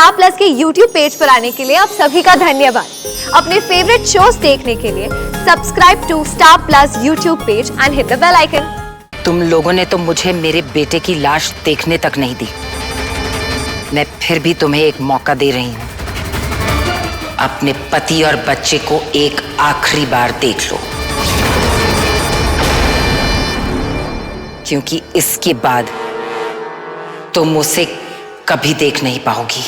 Star plus के YouTube page पर आने के लिए आप सभी का धन्यवाद। अपने फेवरेट शोज देखने के लिए subscribe to Star Plus YouTube page and hit the bell icon. तुम लोगों ने तो मुझे मेरे बेटे की लाश देखने तक नहीं दी। मैं फिर भी तुम्हें एक मौका दे रही हूँ। अपने पति और बच्चे को एक आखिरी बार देख लो, क्योंकि इसके बाद तुम उसे कभी देख नहीं पाओगी।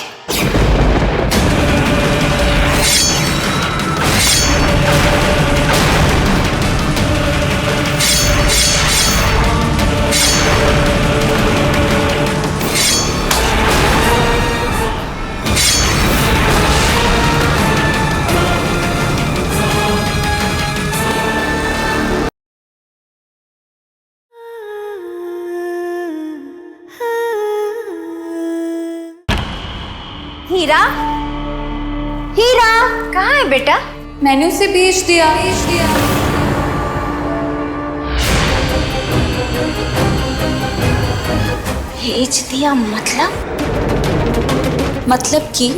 हीरा, हीरा कहाँ है बेटा? मैंने उसे भेज दिया। भेज दिया मतलब कि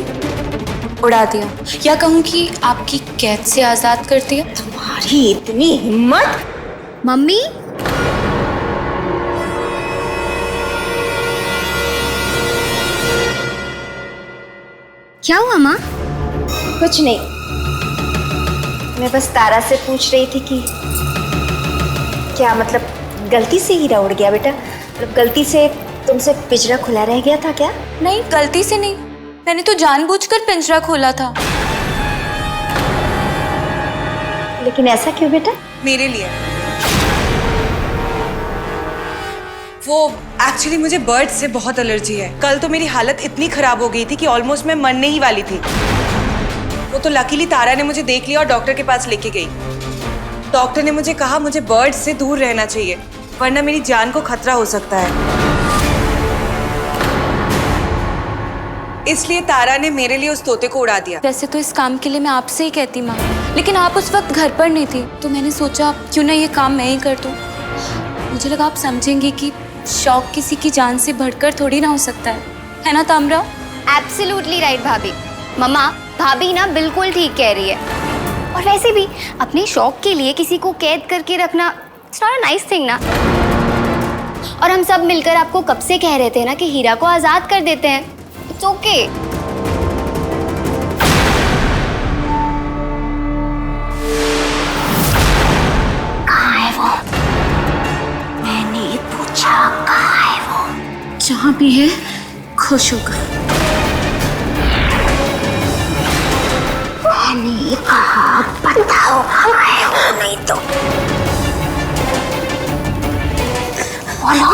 उड़ा दिया, या कहूँ कि आपकी कैद से आजाद कर दिया। तुम्हारी इतनी हिम्मत? मम्मी, क्या हुआ माँ? कुछ नहीं, मैं बस तारा से पूछ रही थी कि क्या मतलब गलती से हीरा उड़ गया बेटा? मतलब गलती से तुमसे पिंजरा खुला रह गया था क्या? नहीं, गलती से नहीं, मैंने तो जानबूझकर पिंजरा खोला था। लेकिन ऐसा क्यों बेटा? मेरे लिए वो एक्चुअली मुझे बर्ड से बहुत एलर्जी है। कल तो मेरी हालत इतनी खराब हो गई थी कि ऑलमोस्ट मैं मरने ही वाली थी। वो तो लकीली तारा ने मुझे देख लिया और डॉक्टर के पास लेके गई। डॉक्टर ने मुझे कहा मुझे बर्ड से दूर रहना चाहिए, वरना मेरी जान को खतरा हो सकता है। इसलिए तारा ने मेरे लिए उस तोते को उड़ा दिया। वैसे तो इस काम के लिए मैं आपसे ही कहती माँ, लेकिन आप उस वक्त घर पर नहीं थी, तो मैंने सोचा क्यों ना ये काम मैं ही कर दूँ। मुझे लगा आप समझेंगी कि शौक किसी की जान से बढ़कर थोड़ी ना हो सकता है ना ताम्रा? एब्सोल्युटली राइट भाभी। मम्मा, भाभी ना बिल्कुल ठीक कह रही है। और वैसे भी अपने शौक के लिए किसी को कैद करके रखना it's not a nice thing ना। और हम सब मिलकर आपको कब से कह रहे थे ना कि हीरा को आजाद कर देते हैं। It's okay. कहाँ है वो? मैंने पूछा कहाँ है वो? जहाँ भी है खुश होकर। मैंने कहा बताओ कहाँ है वो, नहीं तो बोलो।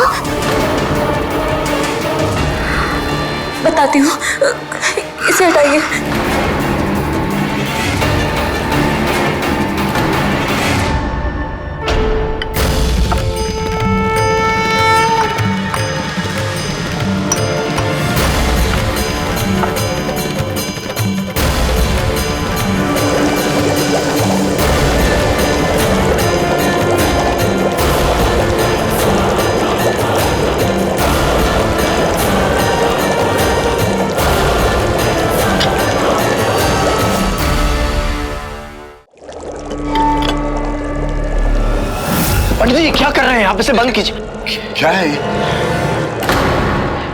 बताती हूँ, इसे हटाइए। पंडित जी क्या कर रहे हैं आप? इसे बंद कीजिए। क्या है ये?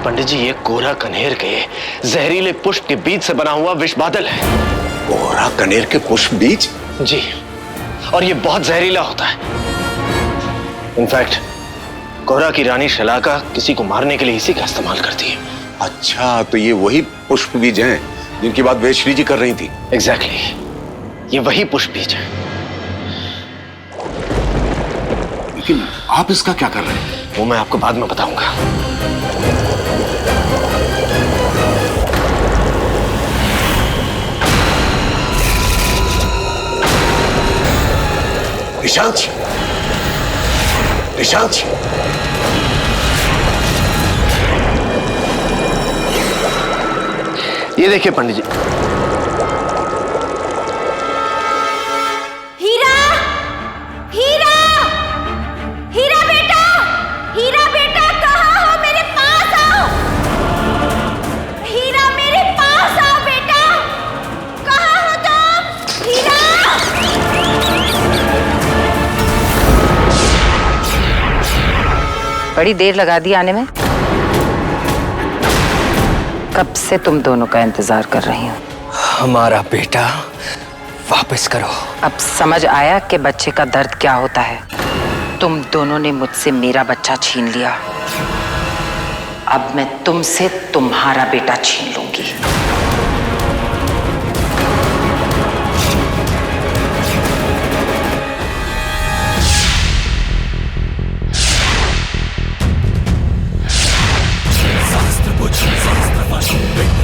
पंडित जी ये कोहरा कनेर के जहरीले पुष्प के बीज से बना हुआ विष बादल है। कोहरा कनेर के पुष्प बीज? जी, और ये बहुत जहरीला होता है। इनफैक्ट कोहरा की रानी शलाका किसी को मारने के लिए इसी का इस्तेमाल करती है। अच्छा, तो ये वही पुष्प बीज हैं जिनकी बात वेश्री जी कर रही थी? एग्जैक्टली, ये वही पुष्प बीज है। लेकिन आप इसका क्या कर रहे हैं? वो मैं आपको बाद में बताऊंगा। निशांत, निशांत, ये देखिए पंडित जी। हीरा, हीरा, हीरा बेटा, हीरा बेटा कहाँ हो? मेरे पास आओ। हीरा मेरे पास बड़ी देर लगा दी आने में। कब से तुम दोनों का इंतजार कर रही हूँ। हमारा बेटा वापस करो। अब समझ आया कि बच्चे का दर्द क्या होता है। तुम दोनों ने मुझसे मेरा बच्चा छीन लिया, अब मैं तुमसे तुम्हारा बेटा छीन लूंगी।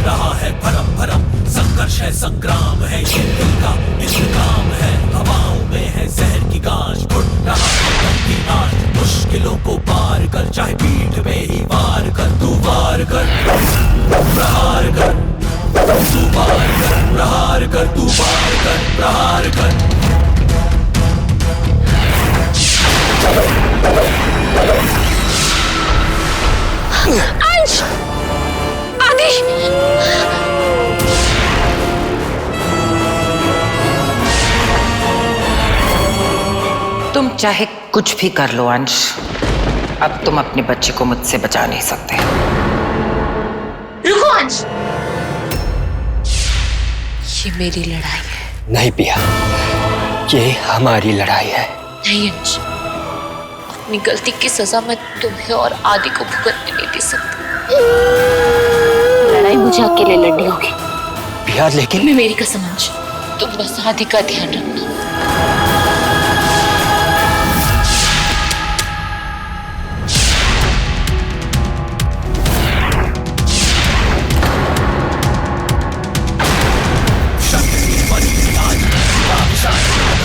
रहा है भरम भरम, संघर्ष है, संग्राम है, ये दिल का इंतकाम है। हवाओं में है जहर की गाज, घुट रहा है की आग। मुश्किलों को पार कर, चाहे पीठ में ही वार कर, तू वार कर, प्रहार कर, तू वार कर, प्रहार कर, तू वार कर, प्रहार कर। अंश! आदि! तुम चाहे कुछ भी कर लो अंश, अब तुम अपने बच्चे को मुझसे बचा नहीं सकते। रुको अंश! ये मेरी लड़ाई है। नहीं पिया, ये हमारी लड़ाई है। नहीं अंश, अपनी गलती की सजा मैं तुम्हें और आदि को भुगतने नहीं दे सकती। लड़ाई मुझे अकेले लड़नी होगी। पिया लेकिन मैं मेरी कसम अंश, तुम बस आदि का ध्यान रखना।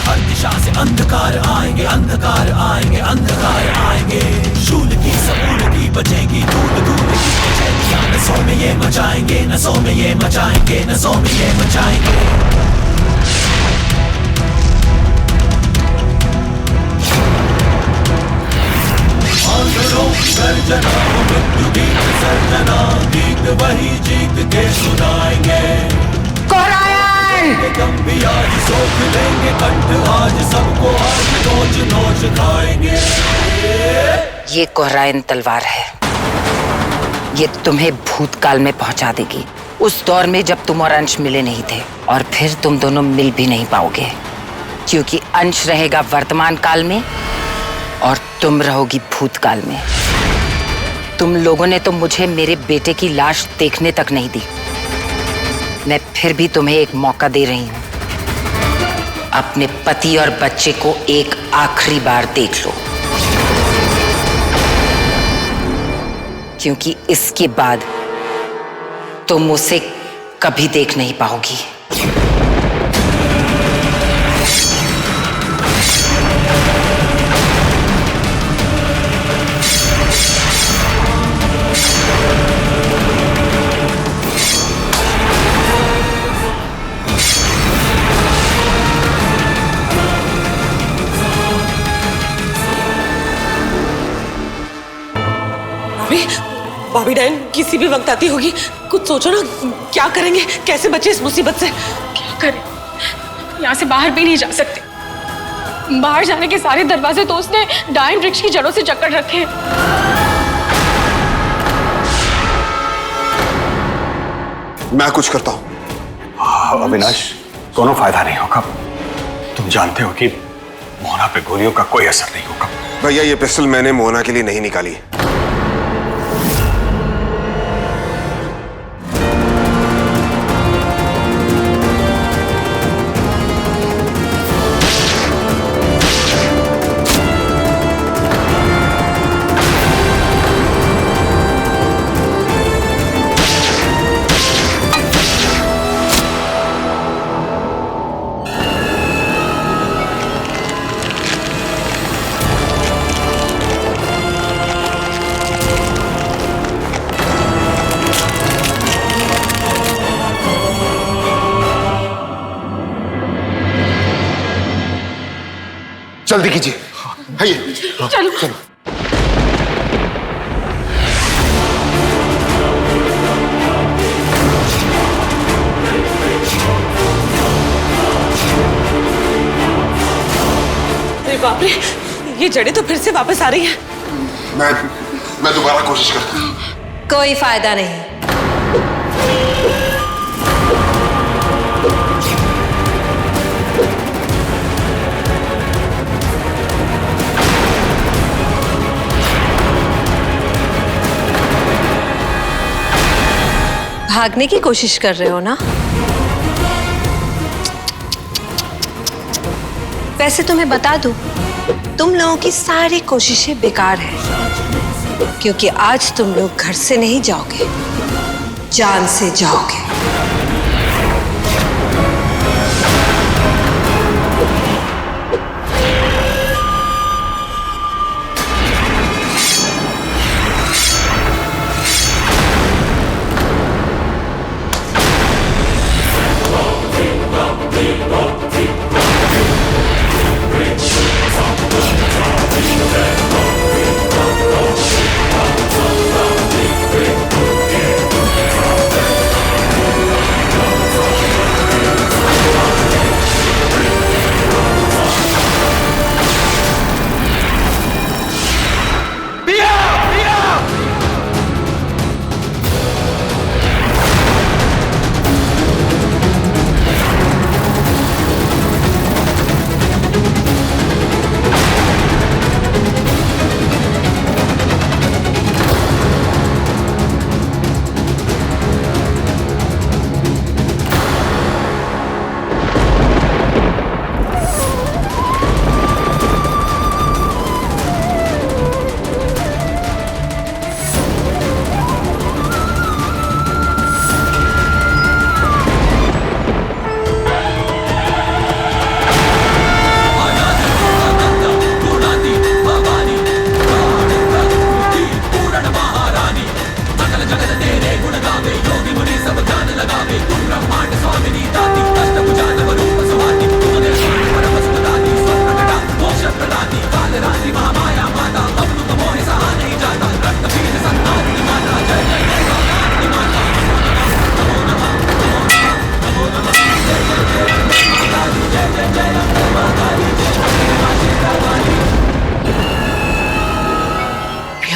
हर दिशा से अंधकार आएंगे, अंधकार आएंगे, अंधकार आएंगे। शूल की सबूल की बचेगी, धूल धूल की बचेगी। नसों में ये मचाएंगे, नसों में ये मचाएंगे, नसों में ये मचाएंगे। गर्जना मृत्यु गीत सर्जना, गीत वही जीत के सुनाएंगे। दम भी आज सोख लेंगे कंठ, आज सबको आज नोच नोच खाएंगे। ये कोहराइन तलवार है, ये तुम्हें भूतकाल में पहुंचा देगी, उस दौर में जब तुम और अंश मिले नहीं थे, और फिर तुम दोनों मिल भी नहीं पाओगे, क्योंकि अंश रहेगा वर्तमान काल में और तुम रहोगी भूतकाल में। तुम लोगों ने तो मुझे मेरे बेटे की लाश देखने तक नहीं दी, मैं फिर भी तुम्हें एक मौका दे रही हूं। अपने पति और बच्चे को एक आखिरी बार देख लो, क्योंकि इसके बाद तुम उसे कभी देख नहीं पाओगी। भाभी डायन किसी भी वक्त आती होगी, कुछ सोचो ना, क्या करेंगे, कैसे बचे इस मुसीबत से? क्या करें, यहाँ से बाहर भी नहीं जा सकते। बाहर जाने के सारे दरवाजे तो उसने डायन वृक्ष की जड़ों से जकड़ रखे हैं। मैं कुछ करता हूं। अविनाश, कोनो फायदा नहीं होगा। तुम जानते हो कि मोहना पे गोलियों का कोई असर नहीं होगा। भैया, ये पिस्टल मैंने मोहना के लिए नहीं निकाली। जल्दी कीजिए। आइए, चलो चलो। अरे बाप रे, ये जड़ें तो फिर से वापस आ रही हैं। मैं दोबारा कोशिश करता हूँ। कोई फायदा नहीं। भागने की कोशिश कर रहे हो ना? वैसे तुम्हें बता दूं, तुम लोगों की सारी कोशिशें बेकार हैं, क्योंकि आज तुम लोग घर से नहीं जाओगे, जान से जाओगे।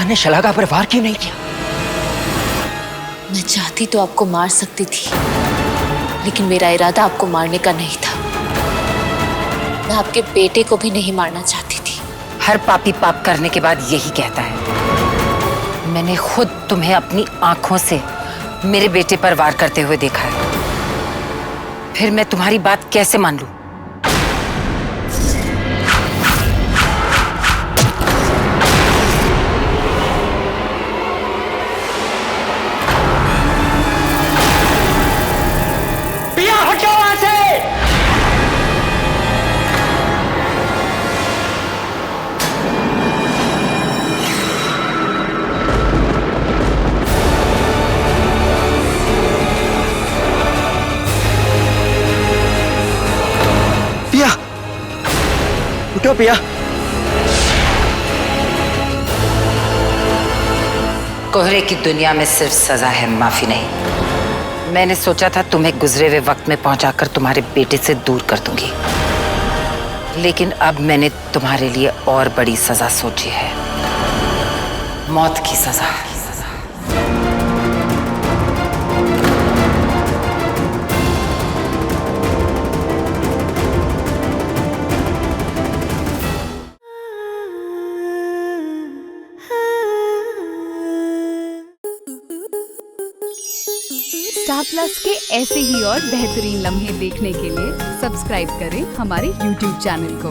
ने शलाका पर वार क्यों नहीं किया? मैं चाहती तो आपको मार सकती थी, लेकिन मेरा इरादा आपको मारने का नहीं था। मैं आपके बेटे को भी नहीं मारना चाहती थी। हर पापी पाप करने के बाद यही कहता है। मैंने खुद तुम्हें अपनी आंखों से मेरे बेटे पर वार करते हुए देखा है, फिर मैं तुम्हारी बात कैसे मान लूं? उठो पिया। कोहरे की दुनिया में सिर्फ सजा है, माफी नहीं। मैंने सोचा था तुम्हें गुजरे हुए वक्त में पहुंचाकर तुम्हारे बेटे से दूर कर दूंगी, लेकिन अब मैंने तुम्हारे लिए और बड़ी सजा सोची है, मौत की सजा। स्टार प्लस के ऐसे ही और बेहतरीन लम्हे देखने के लिए सब्सक्राइब करें हमारे YouTube चैनल को।